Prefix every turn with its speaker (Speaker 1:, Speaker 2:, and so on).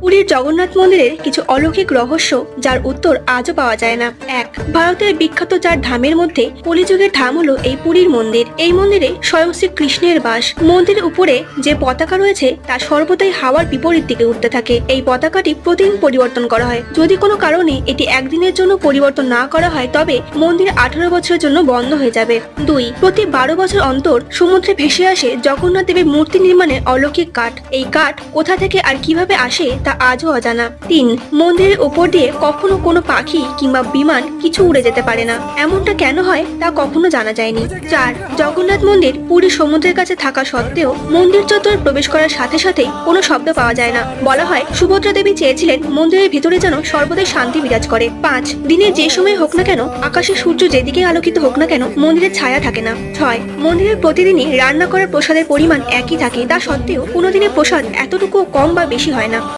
Speaker 1: পুরীর জগন্নাথ মন্দিরের কিছু অলৌকিক রহস্য যার উত্তর আজও পাওয়া যায় না। 1. ভারতের বিখ্যাত 4 ধামের মধ্যে কলিযুগের ধাম হলো এই পুরীর মন্দির। এই মন্দিরে স্বয়ং শ্রী কৃষ্ণের বাস। মন্দিরের উপরে যে পতাকা রয়েছে তা সর্বদাই হাওয়ার বিপরীত দিকে উঠতে থাকে। এই পতাকাটি প্রতিদিন পরিবর্তন করা হয়। যদি কোনো কারণে এটি একদিনের জন্য পরিবর্তন না করা হয় তবে মন্দির 18 বছরের জন্য বন্ধ হয়ে যাবে। 2. প্রতি 12 বছর অন্তর সমুদ্রে ভেসে আসে জগন্নাথ দেবের মূর্তি নির্মাণের অলৌকিক কাঠ। এই কাঠ কোথা থেকে আর কিভাবে আসে তা আজও অজানা। 3. মন্দিরের উপর দিয়ে কখনো কোনো পাখি কিংবা বিমান কিছু উড়ে যেতে পারে না। এমনটা কেন হয় তা কখনো জানা যায়নি। 4. জগন্নাথ মন্দির পুরী সমুদ্রের কাছে থাকা সত্ত্বেও মন্দির চত্বরে প্রবেশ করার সাথে সাথেই কোনো শব্দ পাওয়া যায় না। বলা হয় সুভদ্রা দেবী চেয়েছিলেন মন্দিরের ভিতরে যেন সর্বদাই শান্তি বিরাজ করে। 5. দিনের যে সময় হোক না কেন আকাশে সূর্য যেদিকে আলোকিত হোক না কেন মন্দিরের ছায়া থাকে না। 6. মন্দিরের প্রতিদিনই রান্না করা প্রসাদের পরিমাণ একই থাকে, তা সত্ত্বেও কোনোদিনের প্রসাদ এতটুকু কম বা বেশি হয় না।